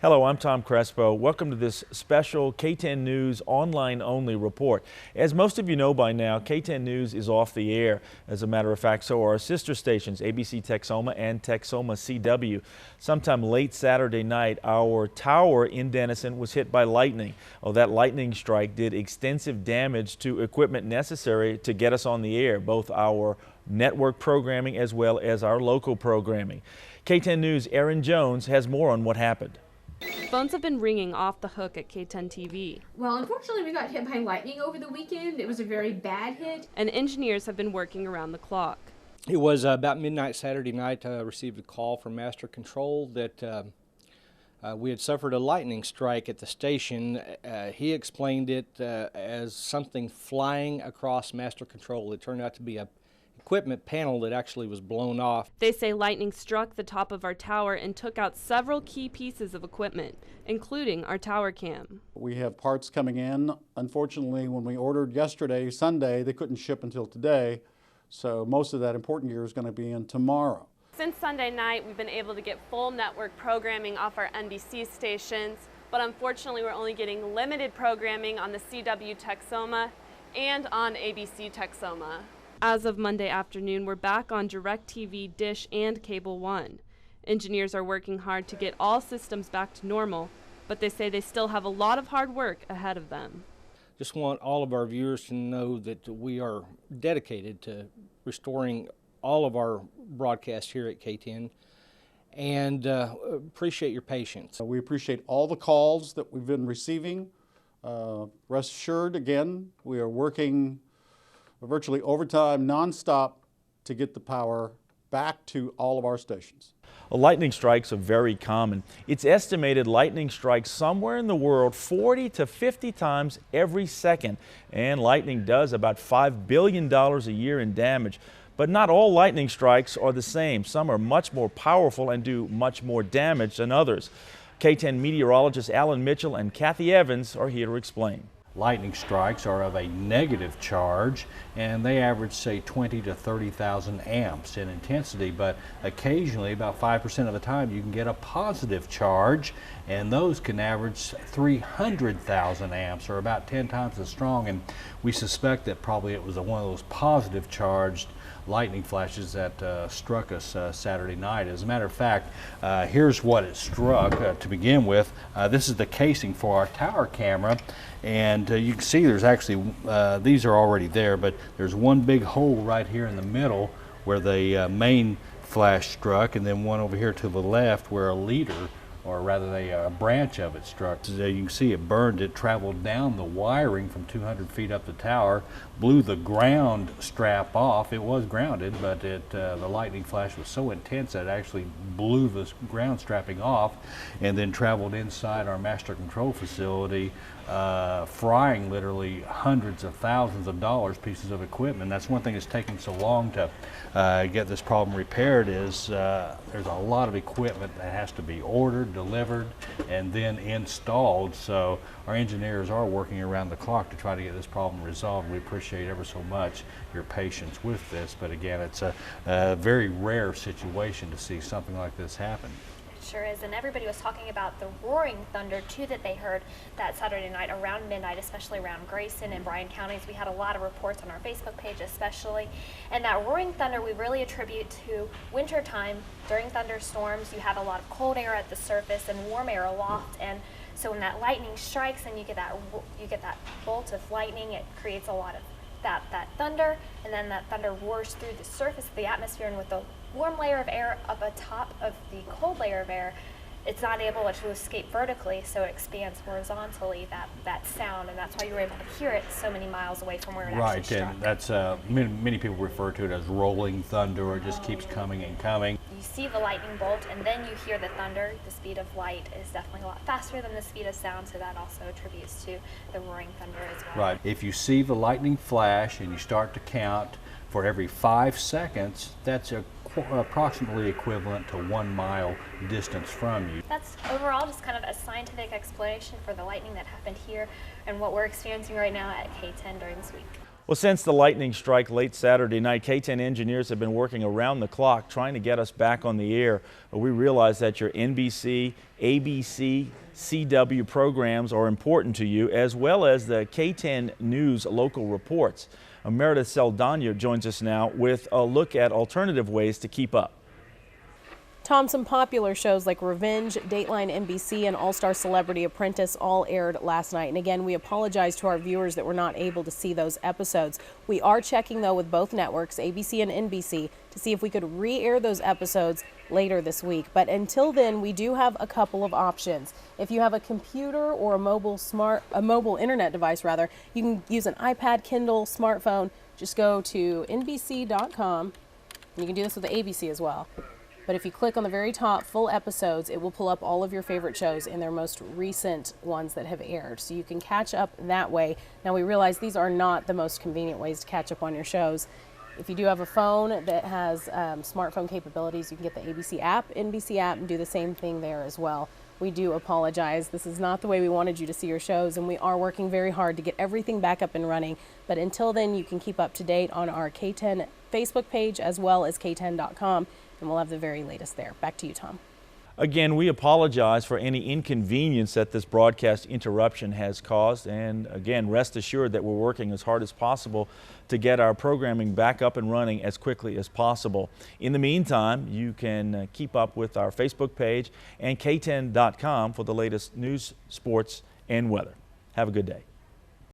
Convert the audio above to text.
Hello, I'm Tom Crespo. Welcome to this special KTEN News online-only report. As most of you know by now, KTEN News is off the air. As a matter of fact, so are our sister stations, ABC Texoma and Texoma CW. Sometime late Saturday night, our tower in Denison was hit by lightning. Oh, that lightning strike did extensive damage to equipment necessary to get us on the air, both our network programming as well as our local programming. KTEN News' Aaron Jones has more on what happened. Phones have been ringing off the hook at KTEN TV. Well, unfortunately, we got hit by lightning over the weekend. It was a very bad hit. And engineers have been working around the clock. It was about midnight Saturday night. I received a call from Master Control that we had suffered a lightning strike at the station. He explained it as something flying across Master Control. It turned out to be a equipment panel that actually was blown off. They say lightning struck the top of our tower and took out several key pieces of equipment, including our tower cam. We have parts coming in. Unfortunately, when we ordered yesterday, Sunday, they couldn't ship until today, so most of that important gear is going to be in tomorrow. Since Sunday night, we've been able to get full network programming off our NBC stations, but unfortunately we're only getting limited programming on the CW Texoma and on ABC Texoma. As of Monday afternoon, we're back on DirecTV, Dish, and Cable One. Engineers are working hard to get all systems back to normal, but they say they still have a lot of hard work ahead of them. Just want all of our viewers to know that we are dedicated to restoring all of our broadcasts here at KTEN, and appreciate your patience. We appreciate all the calls that we've been receiving. Rest assured, again, we are working virtually overtime, nonstop, to get the power back to all of our stations. Well, lightning strikes are very common. It's estimated lightning strikes somewhere in the world 40 to 50 times every second, and lightning does about $5 billion a year in damage. But not all lightning strikes are the same. Some are much more powerful and do much more damage than others. KTEN meteorologists Alan Mitchell and Kathy Evans are here to explain. Lightning strikes are of a negative charge, and they average, say, 20 to 30,000 amps in intensity, but occasionally, about 5% of the time, you can get a positive charge, and those can average 300,000 amps, or about 10 times as strong, and we suspect that probably it was one of those positive charged lightning flashes that struck us Saturday night. As a matter of fact, here's what it struck to begin with. This is the casing for our tower camera, and you can see there's actually, these are already there, but there's one big hole right here in the middle where the main flash struck, and then one over here to the left where a leader, or rather a branch of it struck. So you can see it burned. It traveled down the wiring from 200 feet up the tower, blew the ground strap off. It was grounded, but the lightning flash was so intense that it actually blew the ground strapping off, and then traveled inside our master control facility, frying literally hundreds of thousands of dollars pieces of equipment. That's one thing that's taking so long to get this problem repaired is there's a lot of equipment that has to be ordered, delivered, and then installed. So our engineers are working around the clock to try to get this problem resolved. We appreciate ever so much your patience with this, but again, it's a very rare situation to see something like this happen. Sure is, and everybody was talking about the roaring thunder too that they heard that Saturday night around midnight, especially around Grayson and Bryan counties. We had a lot of reports on our Facebook page especially, and that roaring thunder we really attribute to winter time. During thunderstorms you have a lot of cold air at the surface and warm air aloft, and so when that lightning strikes and you get that bolt of lightning, it creates a lot of that thunder, and then that thunder roars through the surface of the atmosphere, and with the warm layer of air up atop of the cold layer of air, it's not able to escape vertically, so it expands horizontally, that sound, and that's why you were able to hear it so many miles away from where it actually struck. Right, and that's many people refer to it as rolling thunder, or it just keeps coming and coming. You see the lightning bolt, and then you hear the thunder. The speed of light is definitely a lot faster than the speed of sound, so that also attributes to the roaring thunder as well. Right. If you see the lightning flash and you start to count for every 5 seconds, that's approximately equivalent to 1 mile distance from you. That's overall just kind of a scientific explanation for the lightning that happened here and what we're experiencing right now at KTEN during this week. Well, since the lightning strike late Saturday night, KTEN engineers have been working around the clock trying to get us back on the air. We realize that your NBC, ABC, CW programs are important to you, as well as the KTEN News local reports. Meredith Saldana joins us now with a look at alternative ways to keep up. Tom, some popular shows like Revenge, Dateline NBC, and All-Star Celebrity Apprentice all aired last night. And again, we apologize to our viewers that were not able to see those episodes. We are checking, though, with both networks, ABC and NBC, to see if we could re-air those episodes later this week. But until then, we do have a couple of options. If you have a computer or a mobile internet device, rather, you can use an iPad, Kindle, smartphone. Just go to NBC.com. And you can do this with the ABC as well. But if you click on the very top, full episodes, it will pull up all of your favorite shows and their most recent ones that have aired. So you can catch up that way. Now we realize these are not the most convenient ways to catch up on your shows. If you do have a phone that has smartphone capabilities, you can get the ABC app, NBC app, and do the same thing there as well. We do apologize. This is not the way we wanted you to see your shows, and we are working very hard to get everything back up and running. But until then, you can keep up to date on our KTEN Facebook page as well as KTEN.com. And we'll have the very latest there. Back to you, Tom. Again, we apologize for any inconvenience that this broadcast interruption has caused. And again, rest assured that we're working as hard as possible to get our programming back up and running as quickly as possible. In the meantime, you can keep up with our Facebook page and KTEN.com for the latest news, sports, and weather. Have a good day.